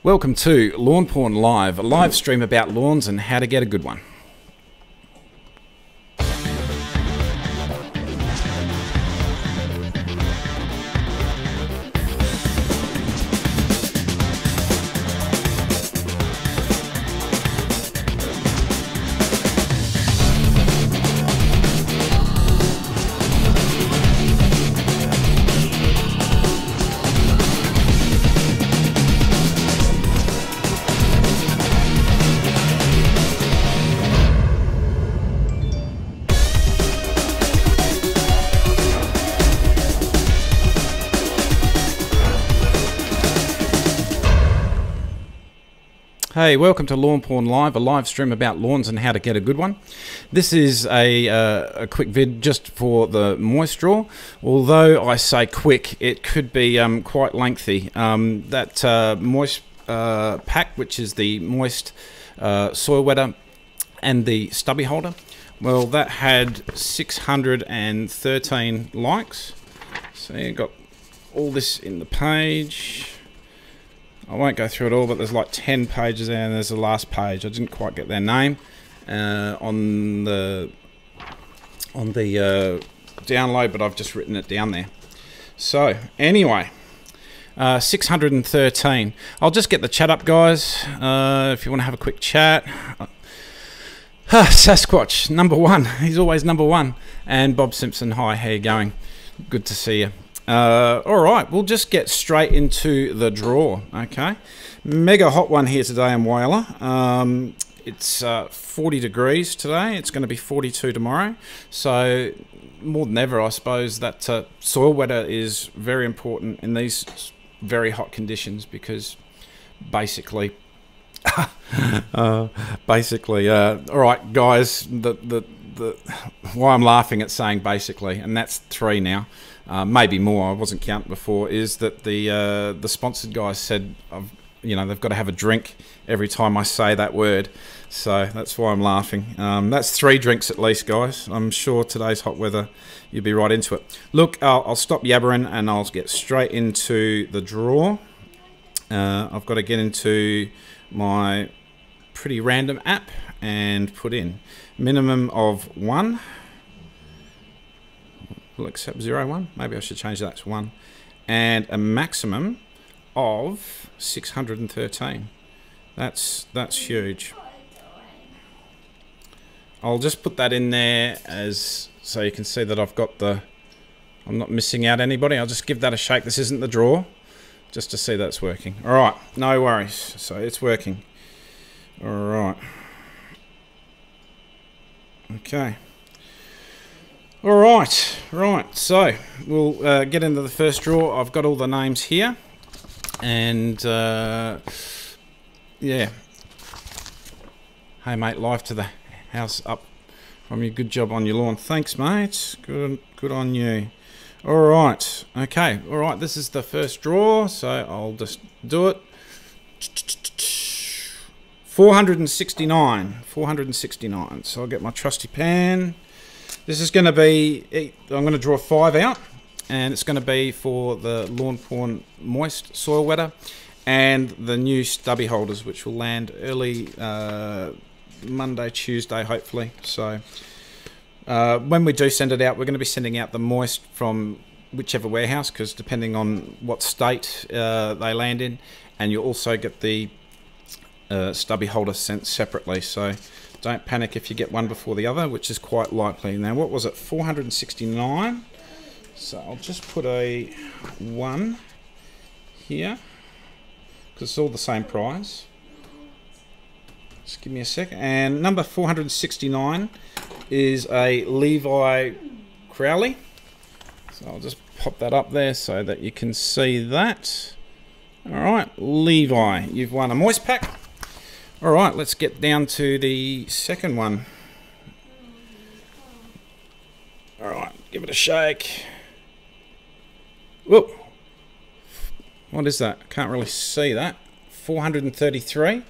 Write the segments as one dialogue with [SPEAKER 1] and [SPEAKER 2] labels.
[SPEAKER 1] Welcome to Lawnporn Live, a live stream about lawns and how to get a good one. Hey, welcome to Lawnporn Live, a live stream about lawns and how to get a good one. This is a quick vid just for the moist draw. Although I say quick, it could be quite lengthy. That moist pack, which is the moist soil wetter and the stubby holder, well, that had 613 likes. So you got all this in the page. I won't go through it all, but there's like 10 pages there, and there's the last page. I didn't quite get their name on the download, but I've just written it down there. So anyway, 613. I'll just get the chat up, guys. If you want to have a quick chat. Sasquatch, number one. He's always number one. And Bob Simpson, hi, how you going? Good to see you. Alright, we'll just get straight into the draw, okay? Mega hot one here today in Whaler. It's 40 degrees today. It's going to be 42 tomorrow. So, more than ever, I suppose, that soil wetter is very important in these very hot conditions because basically... alright, guys, why I'm laughing at saying basically, and that's 3 now. Maybe more. I wasn't counting before. Is that the sponsored guys said, they've got to have a drink every time I say that word, so that's why I'm laughing. That's 3 drinks at least, guys. I'm sure today's hot weather, you'll be right into it. Look, I'll stop yabbering and I'll get straight into the draw. I've got to get into my pretty random app and put in minimum of 1. We'll accept 0, 1. Maybe I should change that to 1. And a maximum of 613. That's huge. I'll just put that in there as so you can see that I'm not missing out anybody. I'll just give that a shake. This isn't the draw, just to see that it's working. All right, no worries. So it's working. All right. Okay. All right, so we'll get into the first draw. I've got all the names here, and yeah. Hey mate, life to the house up from you. Good job on your lawn. Thanks, mate. Good on you. All right, okay. All right, this is the first draw, so I'll just do it. 469. So I'll get my trusty pan. This is going to be, I'm going to draw 5 out, and it's going to be for the Lawnporn moist soil wetter and the new stubby holders, which will land early Monday, Tuesday, hopefully. So when we do send it out, we're going to be sending out the moist from whichever warehouse, because depending on what state they land in, and you'll also get the stubby holder sent separately. So don't panic if you get one before the other, which is quite likely. Now, what was it? 469. So I'll just put a 1 here, because it's all the same price. Just give me a sec. And number 469 is a Levi Crowley. So I'll just pop that up there so that you can see that. All right, Levi, you've won a moist pack. All right, let's get down to the second one. All right, give it a shake. Whoop. What is that? Can't really see that. 433.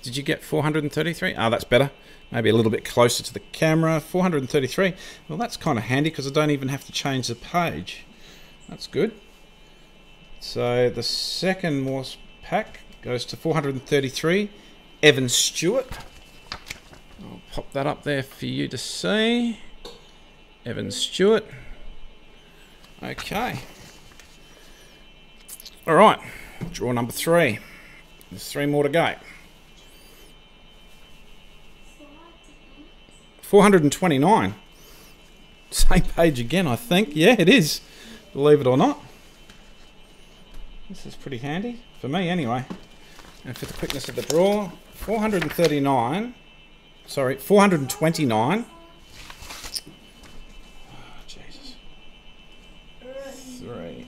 [SPEAKER 1] Did you get 433? Oh, that's better. Maybe a little bit closer to the camera. 433. Well, that's kind of handy because I don't even have to change the page. That's good. So the second moist pack goes to 433. Evan Stewart. I'll pop that up there for you to see. Evan Stewart. Okay. All right. Draw number 3. There's 3 more to go. 429. Same page again, I think. Yeah, it is. Believe it or not. This is pretty handy. For me, anyway. And for the quickness of the draw, 439. Sorry, 429. Oh, Jesus. 3.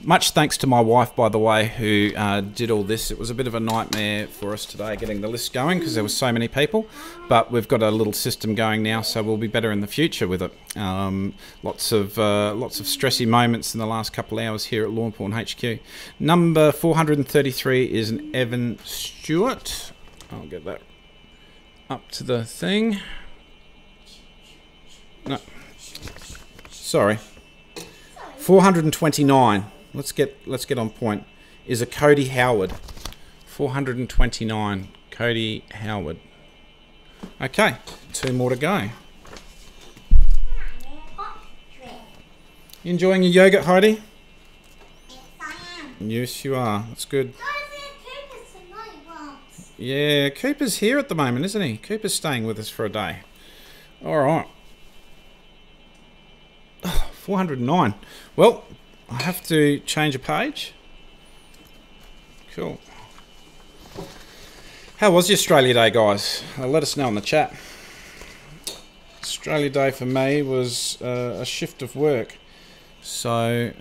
[SPEAKER 1] Much thanks to my wife, by the way, who did all this. It was a bit of a nightmare for us today getting the list going because there were so many people. But we've got a little system going now, so we'll be better in the future with it. Lots of stressy moments in the last couple of hours here at Lawnporn HQ. Number 433 is an Evan Stewart. I'll get that up to the thing. No, sorry. 429. Let's get on point. Is a Cody Howard. 429. Cody Howard. Okay, 2 more to go. You enjoying your yogurt, Heidi?
[SPEAKER 2] Yes, I am.
[SPEAKER 1] Yes, you are. That's good. Yeah, Cooper's here at the moment, isn't he? Cooper's staying with us for a day. All right. Oh, 409. Well, I have to change a page. Cool. How was your Australia Day, guys? Let us know in the chat. Australia Day for me was a shift of work. So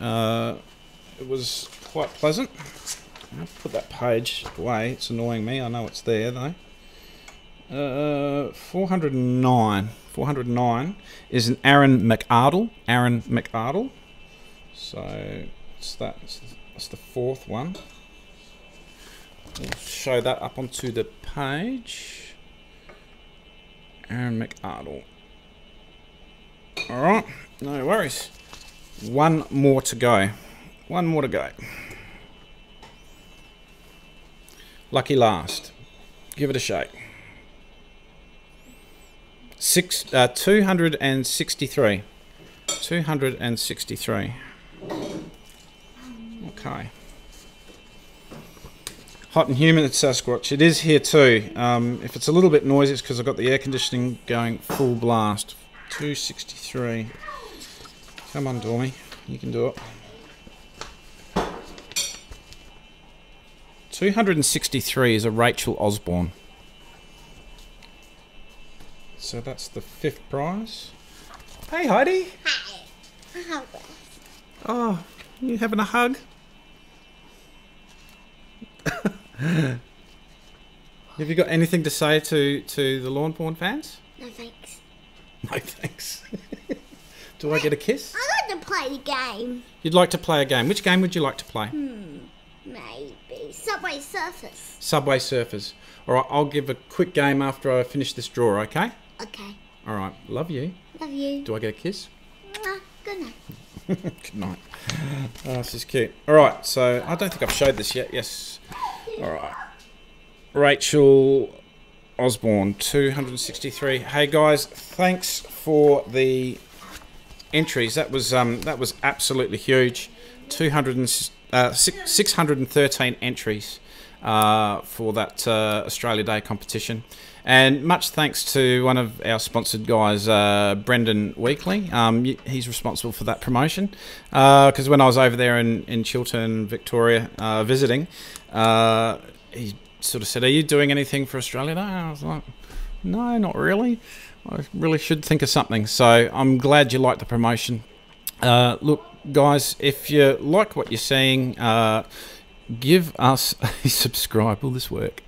[SPEAKER 1] it was quite pleasant. I'll put that page away. It's annoying me. I know it's there though. 409. 409 is an Aaron McArdle. Aaron McArdle. So it's that's the 4th one. We'll show that up onto the page. Aaron McArdle. All right, no worries. 1 more to go. 1 more to go. Lucky last. Give it a shake. 263. 263. Okay. Hot and humid at Sasquatch. It is here too. If it's a little bit noisy, it's because I've got the air conditioning going full blast. 263. Come on, Dormy. You can do it. 263 is a Rachel Osborne. So that's the 5th prize. Hey, Heidi.
[SPEAKER 2] Hi.
[SPEAKER 1] Oh, you having a hug? Have you got anything to say to the Lawnporn fans?
[SPEAKER 2] No thanks.
[SPEAKER 1] No thanks. Do I get a kiss?
[SPEAKER 2] I like to play the game.
[SPEAKER 1] You'd like to play a game. Which game would you like to play?
[SPEAKER 2] Maybe Subway Surfers.
[SPEAKER 1] Subway Surfers. All right, I'll give a quick game after I finish this drawer, okay?
[SPEAKER 2] Okay.
[SPEAKER 1] All right, love you.
[SPEAKER 2] Love you.
[SPEAKER 1] Do I get a kiss?
[SPEAKER 2] Good night.
[SPEAKER 1] Good night. Oh, this is cute. All right, so I don't think I've showed this yet. Yes. All right. Rachel Osborne, 263. Hey guys, thanks for the entries. That was absolutely huge. 613 entries for that Australia Day competition. And much thanks to one of our sponsored guys, Brendan Weekly. He's responsible for that promotion. Because when I was over there in Chiltern, Victoria, visiting, he sort of said, "Are you doing anything for Australia Day?" And I was like, "No, not really. I really should think of something." So I'm glad you like the promotion. Look, guys, if you like what you're seeing, give us a subscribe. Will this work?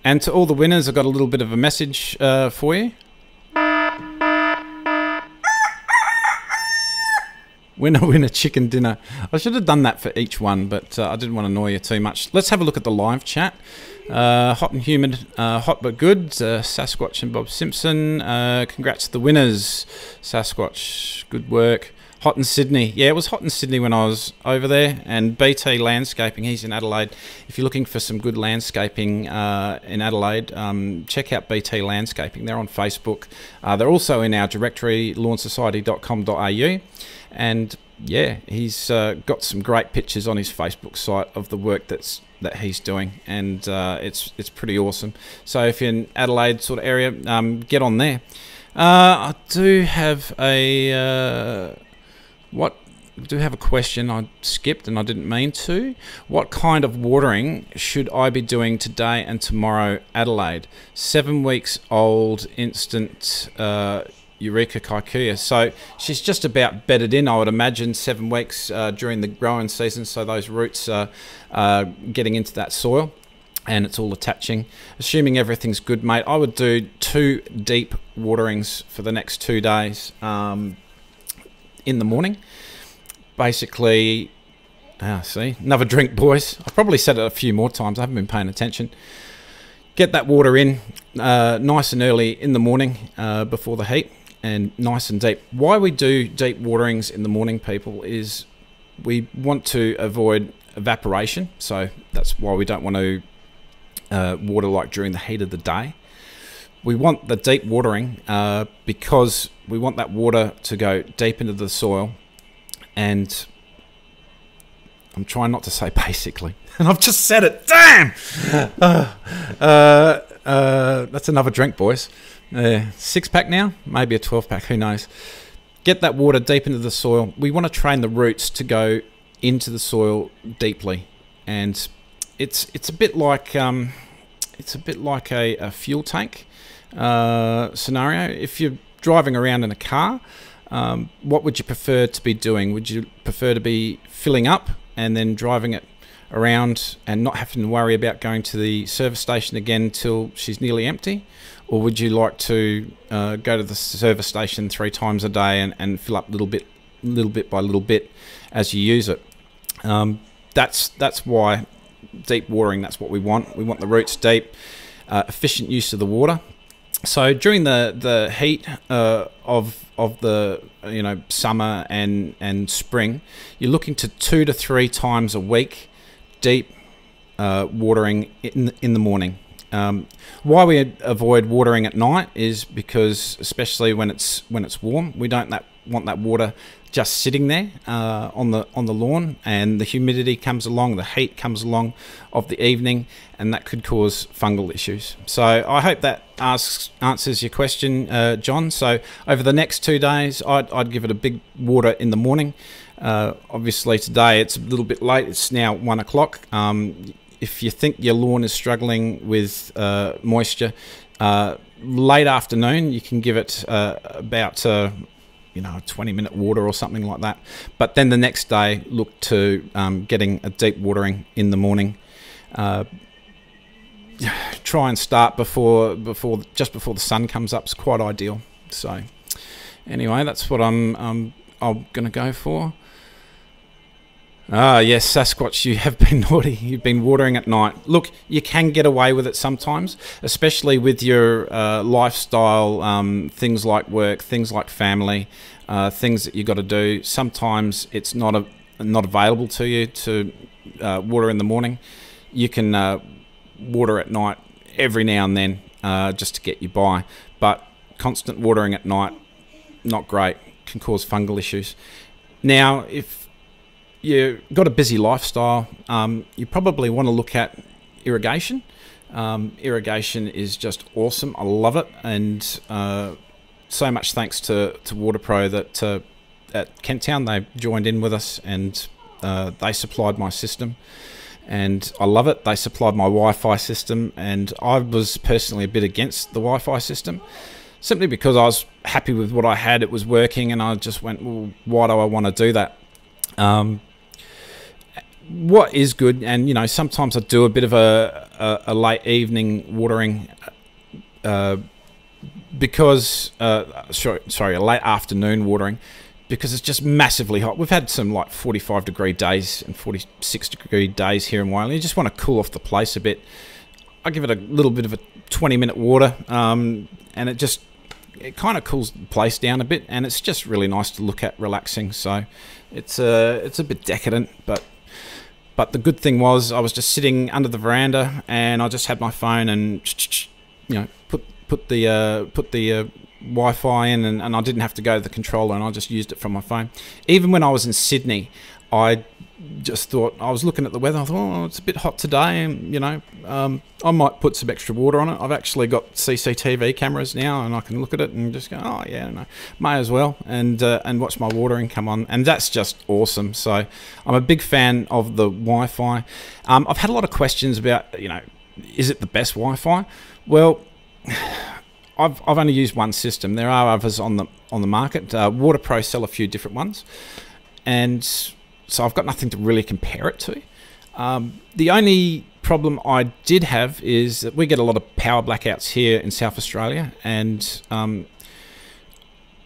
[SPEAKER 1] And to all the winners, I've got a little bit of a message for you. winner chicken dinner. I should have done that for each one, but I didn't want to annoy you too much. Let's have a look at the live chat. Hot and humid, hot but good. Sasquatch and Bob Simpson. Congrats to the winners. Sasquatch, good work. Hot in Sydney. Yeah, it was hot in Sydney when I was over there. And BT Landscaping, he's in Adelaide. If you're looking for some good landscaping in Adelaide, check out BT Landscaping. They're on Facebook. They're also in our directory, lawnsociety.com.au. And yeah, he's got some great pictures on his Facebook site of the work that he's doing, and it's pretty awesome. So if you're in Adelaide sort of area, get on there. I do have a question I skipped and I didn't mean to. What kind of watering should I be doing today and tomorrow, Adelaide? 7 weeks old, instant Eureka Kikuya. So she's just about bedded in, I would imagine, 7 weeks during the growing season. So those roots are getting into that soil and it's all attaching. Assuming everything's good, mate, I would do 2 deep waterings for the next 2 days in the morning. Basically, see, another drink, boys. I've probably said it a few more times. I haven't been paying attention. Get that water in nice and early in the morning before the heat, and nice and deep. Why we do deep waterings in the morning, people, is we want to avoid evaporation. So that's why we don't want to water like during the heat of the day. We want the deep watering because we want that water to go deep into the soil. And I'm trying not to say basically, and I've just said it. Damn! That's another drink, boys. 6-pack now, maybe a 12-pack. Who knows? Get that water deep into the soil. We want to train the roots to go into the soil deeply, and it's a bit like a fuel tank scenario. If you're driving around in a car. What would you prefer to be doing? Would you prefer to be filling up and then driving it around and not having to worry about going to the service station again till she's nearly empty? Or would you like to go to the service station 3 times a day and fill up little bit by little bit as you use it? That's why deep watering, that's what we want. We want the roots deep, efficient use of the water. So during the heat of the summer and spring, you're looking to 2 to 3 times a week deep watering in the morning. Why we avoid watering at night is because, especially when it's warm, we don't want that water just sitting there on the lawn, and the humidity comes along, the heat comes along of the evening, and that could cause fungal issues. So I hope that answers your question, John. So over the next 2 days, I'd give it a big water in the morning. Obviously today it's a little bit late. It's now 1 o'clock. If you think your lawn is struggling with moisture, late afternoon you can give it about a 20-minute water or something like that. But then the next day, look to getting a deep watering in the morning. Try and start just before the sun comes up. It's quite ideal. So anyway, that's what I'm going to go for. Ah, yes, Sasquatch, you have been naughty. You've been watering at night. Look, you can get away with it sometimes, especially with your lifestyle, things like work, things like family, things that you've got to do. Sometimes it's not available to you to water in the morning. You can water at night every now and then just to get you by. But constant watering at night, not great, can cause fungal issues. Now, if you've got a busy lifestyle, you probably want to look at irrigation. Irrigation is just awesome. I love it, and so much thanks to WaterPro that at Kent Town they joined in with us, and they supplied my system, and I love it. They supplied my Wi-Fi system, and I was personally a bit against the Wi-Fi system, simply because I was happy with what I had. It was working, and I just went, well, why do I want to do that? What is good, and sometimes I do a bit of a late evening watering, because a late afternoon watering, because it's just massively hot. We've had some like 45-degree days and 46-degree days here in Wyoming. You just want to cool off the place a bit. I give it a little bit of a 20-minute water, and it kind of cools the place down a bit, and it's just really nice to look at, relaxing. So it's a bit decadent, but the good thing was I was just sitting under the veranda, and I just had my phone and put the Wi-Fi in, and I didn't have to go to the controller, and I just used it from my phone. Even when I was in Sydney, I just thought, I was looking at the weather, I thought, oh, it's a bit hot today, and I might put some extra water on it. I've actually got CCTV cameras now, and I can look at it and just go, oh yeah, no, may as well, and watch my watering come on, and that's just awesome. So I'm a big fan of the Wi-Fi. I've had a lot of questions about, is it the best Wi-Fi? Well, I've only used one system. There are others on the market. WaterPro sell a few different ones, and so I've got nothing to really compare it to. The only problem I did have is that we get a lot of power blackouts here in South Australia, and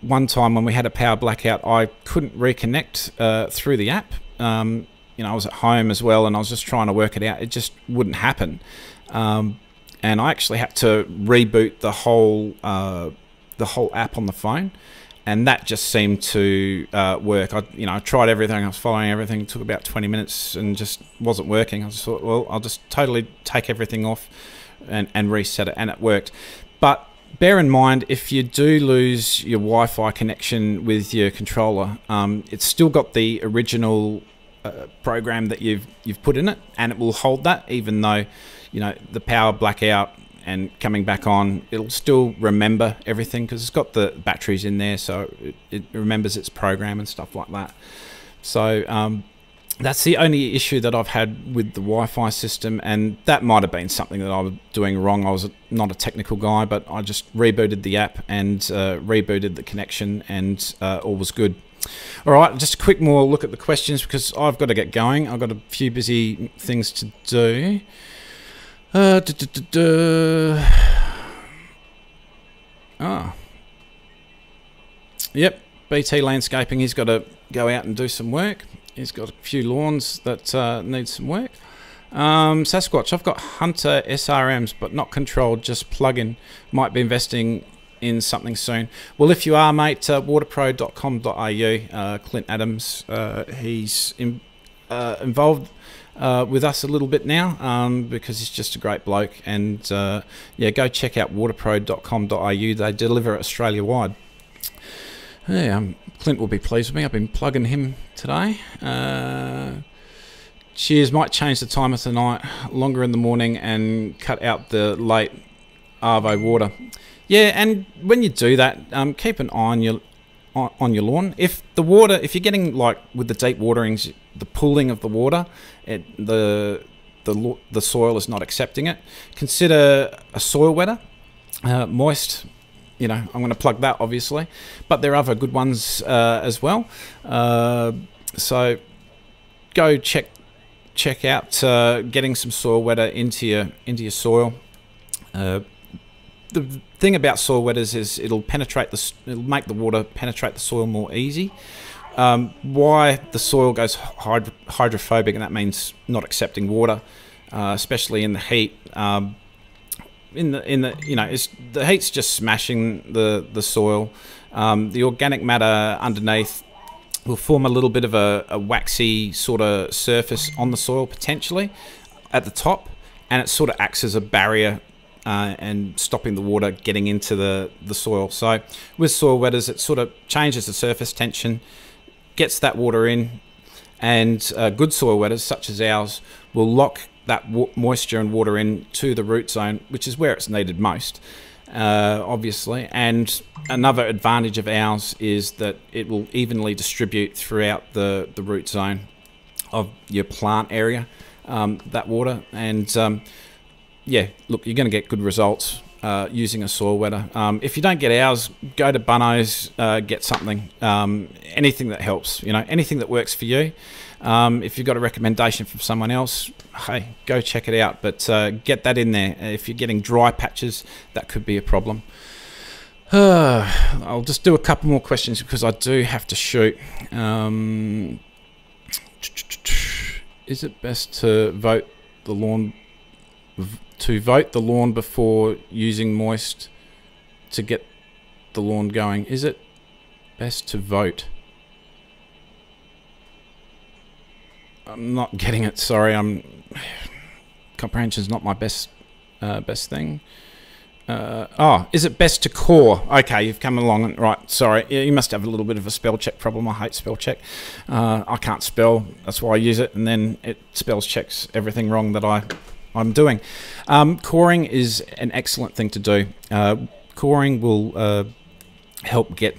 [SPEAKER 1] one time when we had a power blackout, I couldn't reconnect through the app. I was at home as well, and I was just trying to work it out. It just wouldn't happen. And I actually had to reboot the whole app on the phone, and that just seemed to work. I tried everything. I was following everything. It took about 20 minutes and just wasn't working. I just thought, well, I'll just totally take everything off and reset it, and it worked. But bear in mind, if you do lose your Wi-Fi connection with your controller, it's still got the original program that you've put in it, and it will hold that, even though the power blackout and coming back on, it'll still remember everything because it's got the batteries in there, so it remembers its program and stuff like that. So that's the only issue that I've had with the Wi-Fi system, and that might have been something that I was doing wrong. I was not a technical guy, but I just rebooted the app and rebooted the connection, and all was good. All right, just a quick more look at the questions because I've got to get going. I've got a few busy things to do. Yep, BT Landscaping, he's got to go out and do some work. He's got a few lawns that need some work. Sasquatch, I've got Hunter SRMs but not controlled, just plug-in. Might be investing in something soon. Well, if you are, mate, waterpro.com.au, Clint Adams, he's involved with us a little bit now because he's just a great bloke, and yeah, go check out waterpro.com.au. they deliver Australia-wide. Yeah, Clint will be pleased with me. I've been plugging him today. Cheers, might change the time of the night, longer in the morning, and cut out the late Arvo water. Yeah, and when you do that, keep an eye on your lawn. If you're getting, like with the deep waterings, the pooling of the water, the soil is not accepting it, consider a soil wetter, moist. I'm going to plug that obviously, but there are other good ones as well. So go check out getting some soil wetter into your soil. The thing about soil wetters is it'll make the water penetrate the soil more easy. Why the soil goes hydrophobic, and that means not accepting water, especially in the heat. The heat's just smashing the soil. The organic matter underneath will form a little bit of a waxy sort of surface on the soil potentially at the top, and it sort of acts as a barrier and stopping the water getting into the soil. So with soil wetters, it sort of changes the surface tension, gets that water in, and good soil wetters such as ours will lock that moisture and water in to the root zone, which is where it's needed most, obviously. And another advantage of ours is that it will evenly distribute throughout the root zone of your plant area, that water. And yeah, look, you're going to get good results using a soil wetter. If you don't get ours, go to Bunno's, get something, anything that helps, anything that works for you. If you've got a recommendation from someone else, hey, go check it out, but get that in there. If you're getting dry patches, that could be a problem. I'll just do a couple more questions because I do have to shoot. Is it best to vote the lawn before using moist to get the lawn going? Is it best to vote? I'm not getting it. Sorry, comprehension's not my best thing. Is it best to core? Okay, you've come along. Right, sorry. Yeah, you must have a little bit of a spell check problem. I hate spell check. I can't spell. That's why I use it. And then it spell checks everything wrong that I'm doing. Coring is an excellent thing to do. Coring will help get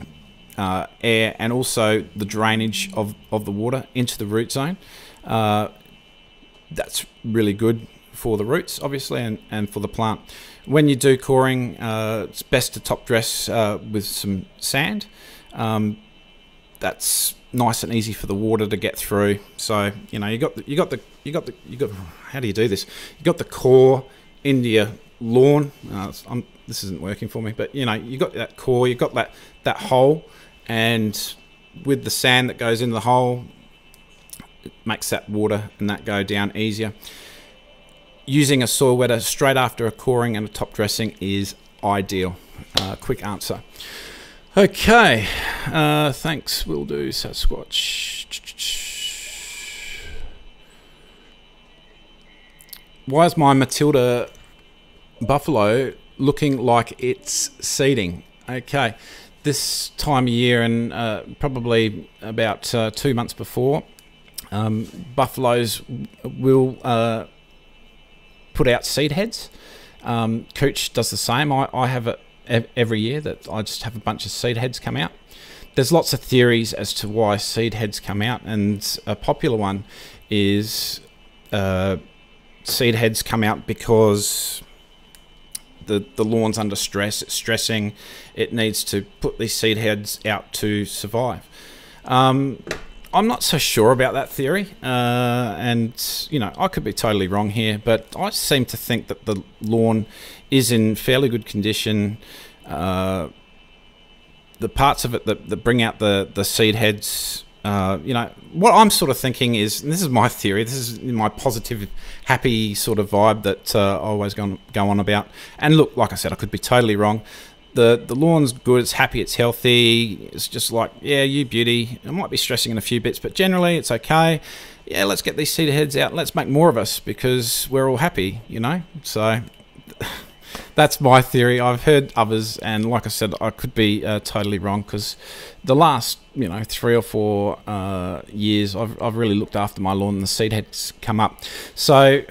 [SPEAKER 1] air and also the drainage of the water into the root zone. That's really good for the roots, obviously, and for the plant. When you do coring, it's best to top dress with some sand. That's nice and easy for the water to get through. So you know you got how do you do this? You got the core into your lawn. This isn't working for me, but you know you got that core, you got that hole, and with the sand that goes in the hole, it makes that water and that go down easier. Using a soil wetter straight after a coring and a top dressing is ideal. Quick answer. Okay, thanks, will do, Sasquatch. Why is my Matilda buffalo looking like it's seeding? Okay, this time of year and probably about 2 months before, buffaloes will put out seed heads. Cooch does the same. I have it every year that I just have a bunch of seed heads come out. There's lots of theories as to why seed heads come out, and a popular one is seed heads come out because the lawn's under stress, it's stressing, it needs to put these seed heads out to survive. I'm not so sure about that theory, and you know I could be totally wrong here, but I seem to think that the lawn is in fairly good condition. The parts of it that bring out the seed heads, you know, what I'm sort of thinking is, and this is my theory, this is my positive, happy sort of vibe that I always go on about. And look, like I said, I could be totally wrong. The lawn's good, it's happy, it's healthy, it's just like, yeah, you beauty. I might be stressing in a few bits, but generally it's okay. Yeah, let's get these seed heads out, let's make more of us because we're all happy, you know? So that's my theory. I've heard others, and like I said, I could be totally wrong because the last, you know, 3 or 4 years, I've really looked after my lawn and the seed heads come up. So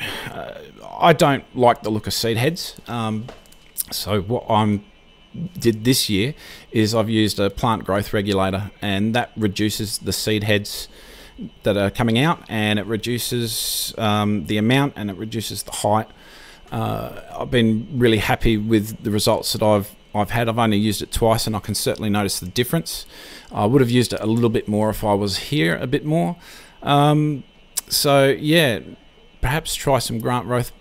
[SPEAKER 1] I don't like the look of seed heads. So what did this year is I've used a plant growth regulator, and that reduces the seed heads that are coming out, and it reduces the amount, and it reduces the height. I've been really happy with the results that I've had. I've only used it twice, and I can certainly notice the difference. I would have used it a little bit more if I was here a bit more. So yeah, perhaps try some growth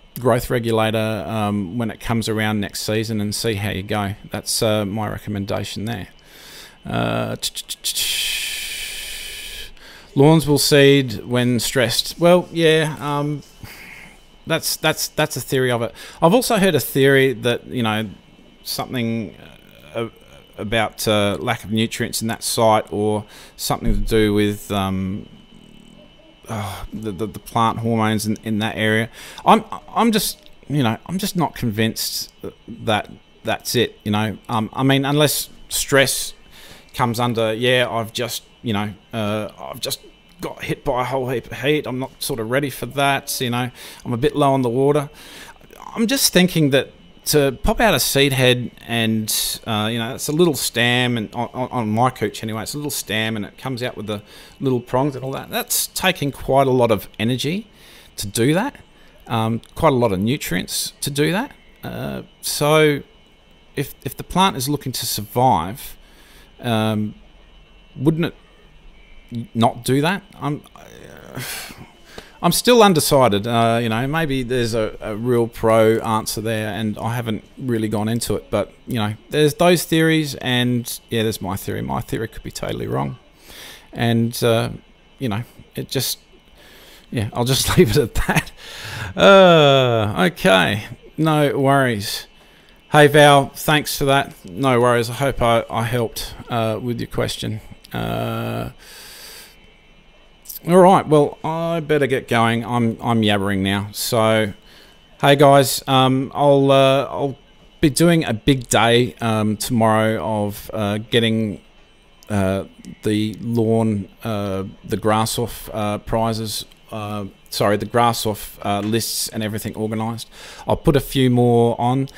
[SPEAKER 1] regulator when it comes around next season and see how you go. That's my recommendation there. Lawns will seed when stressed. Well, yeah, that's a theory of it. I've also heard a theory that, you know, something about lack of nutrients in that site, or something to do with the plant hormones in that area. I'm just, you know, I'm just not convinced that that's it, you know. I mean, unless stress comes under, yeah, I've just, you know, I've just got hit by a whole heap of heat, I'm not sort of ready for that, you know, I'm a bit low on the water. I'm just thinking that to pop out a seed head and, you know, it's a little stem, and on my cooch anyway, it's a little stem and it comes out with the little prongs and all that. That's taking quite a lot of energy to do that, quite a lot of nutrients to do that. So if the plant is looking to survive, wouldn't it not do that? I'm still undecided. You know, maybe there's a real pro answer there, and I haven't really gone into it. But you know, there's those theories, and yeah, there's my theory. My theory could be totally wrong, and you know, it just, yeah, I'll just leave it at that. Okay, no worries. Hey Val, thanks for that. No worries. I hope I helped with your question. All right, well, I better get going. I'm yabbering now. So, hey guys, I'll be doing a big day tomorrow of getting the lawn, the grass off prizes. Sorry, the grass off lists and everything organised. I'll put a few more on.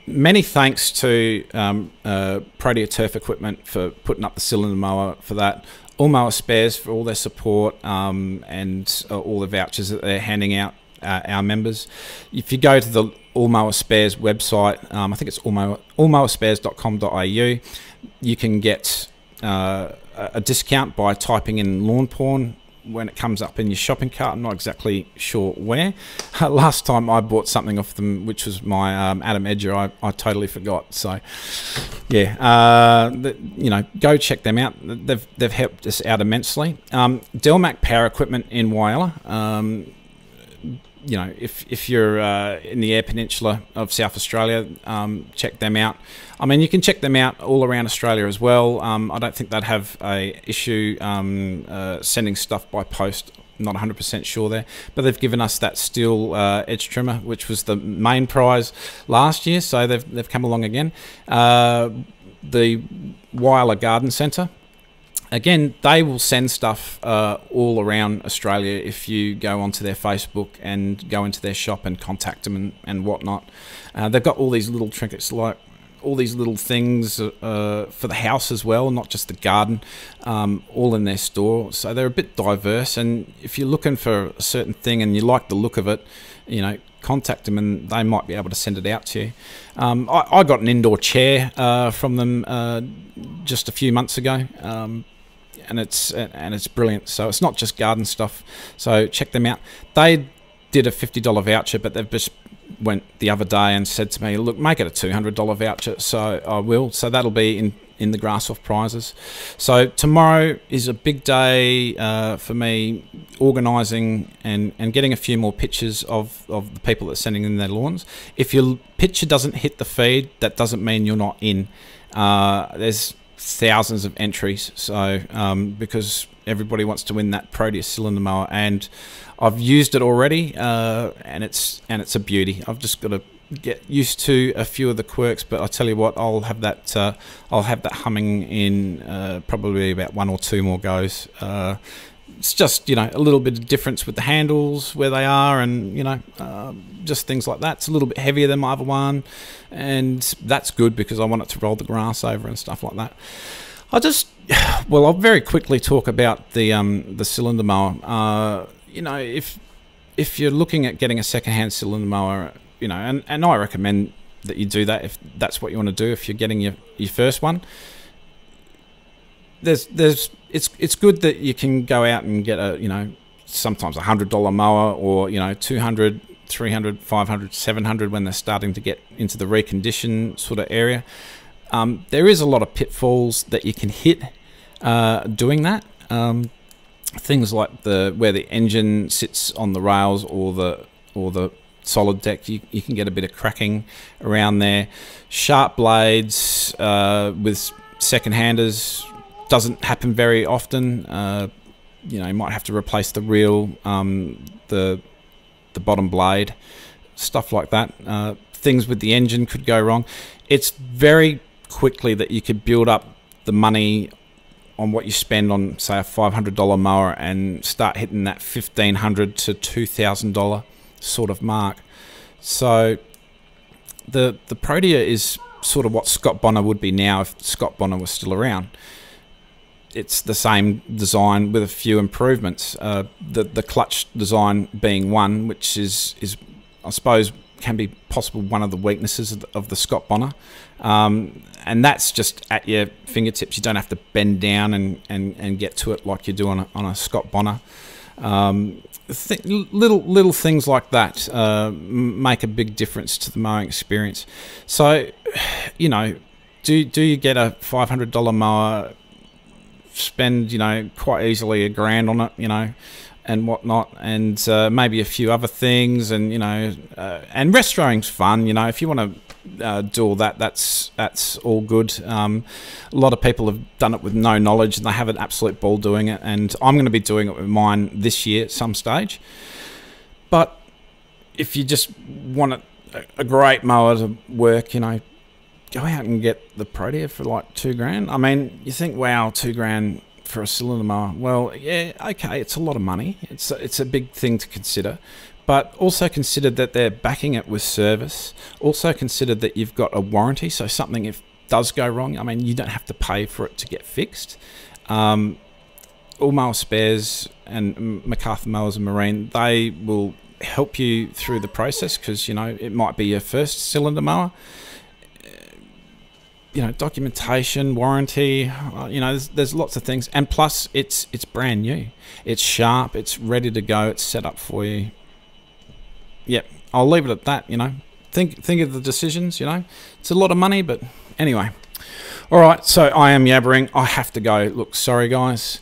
[SPEAKER 1] Many thanks to Protea Turf Equipment for putting up the cylinder mower for that. All Mower Spares for all their support and all the vouchers that they're handing out our members. If you go to the All Mower Spares website, I think it's allmowerspares.com.au, you can get a discount by typing in Lawnporn when it comes up in your shopping cart. I'm not exactly sure where. Last time I bought something off them, which was my Adam Edger, I totally forgot. So yeah, you know, go check them out. They've helped us out immensely. Delmac Power Equipment in Whyalla. You know, if you're in the Eyre Peninsula of South Australia, check them out. I mean, you can check them out all around Australia as well. I don't think they'd have a issue sending stuff by post. I'm not 100% sure there, but they've given us that steel edge trimmer, which was the main prize last year, so they've come along again. The Whyalla Garden Centre. Again, they will send stuff all around Australia if you go onto their Facebook and go into their shop and contact them and whatnot. They've got all these little trinkets, like all these little things for the house as well, not just the garden, all in their store. So they're a bit diverse, and if you're looking for a certain thing and you like the look of it, you know, contact them and they might be able to send it out to you. I got an indoor chair from them just a few months ago. And it's brilliant. So it's not just garden stuff. So check them out. They did a $50 voucher, but they've just went the other day and said to me, look, make it a $200 voucher. So I will. So that'll be in the grass off prizes. So tomorrow is a big day for me, organising and getting a few more pictures of the people that are sending in their lawns. If your picture doesn't hit the feed, that doesn't mean you're not in. There's thousands of entries, so because everybody wants to win that Protea cylinder mower, and I've used it already, and it's a beauty. I've just got to get used to a few of the quirks, but I tell you what, I'll have that humming in probably about 1 or 2 more goes. It's just, you know, a little bit of difference with the handles where they are, and you know, just things like that. It's a little bit heavier than my other one, and that's good because I want it to roll the grass over and stuff like that. I'll very quickly talk about the cylinder mower. You know, if you're looking at getting a second-hand cylinder mower, you know, and I recommend that you do that if that's what you want to do. If you're getting your first one, it's good that you can go out and get a, you know, sometimes $100 mower, or you know, 200, 300, 500, 700 when they're starting to get into the recondition sort of area. There is a lot of pitfalls that you can hit doing that. Things like where the engine sits on the rails or the solid deck, you can get a bit of cracking around there. Sharp blades with second-handers doesn't happen very often. You know, you might have to replace the reel, the bottom blade, stuff like that. Things with the engine could go wrong. It's very quickly that you could build up the money on what you spend on, say, a $500 mower and start hitting that $1,500 to $2,000 sort of mark. So the Protea is sort of what Scott Bonner would be now if Scott Bonner was still around. It's the same design with a few improvements. The clutch design being one, which is I suppose can be possible one of the weaknesses of the Scott Bonner, and that's just at your fingertips. You don't have to bend down and get to it like you do on a Scott Bonner. Little things like that make a big difference to the mowing experience. So, you know, do you get a $500 mower, spend, you know, quite easily $1,000 on it, you know, and whatnot, and maybe a few other things, and, you know, and restoring's fun, you know. If you want to do all that, that's all good. A lot of people have done it with no knowledge, and they have an absolute ball doing it, and I'm going to be doing it with mine this year at some stage. But if you just want a great mower to work, you know, go out and get the Protea for like $2,000. I mean, you think, wow, $2,000 for a cylinder mower. Well, yeah, okay, it's a lot of money. It's a big thing to consider. But also consider that they're backing it with service. Also consider that you've got a warranty, so something if does go wrong, I mean, you don't have to pay for it to get fixed. All Mower Spares and MacArthur Mowers and Marine, they will help you through the process, because, you know, it might be your first cylinder mower. You know, documentation, warranty, you know, there's lots of things, and plus it's brand new, it's sharp, it's ready to go, it's set up for you. Yep, I'll leave it at that. You know, think of the decisions. You know, it's a lot of money, but anyway. All right, so I am yabbering. I have to go. Look, sorry guys.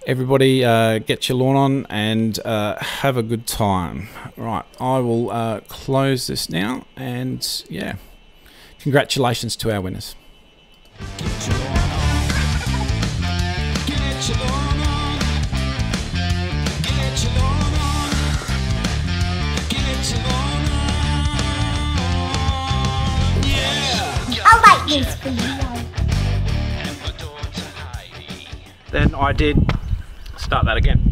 [SPEAKER 1] Everybody, get your lawn on and have a good time. Right, I will close this now, and yeah, congratulations to our winners.
[SPEAKER 3] Get your lawn on. Get your lawn on. Get your lawn on. Get your lawn on. Yeah.
[SPEAKER 2] I'll like this for you.
[SPEAKER 1] Then I did start that again.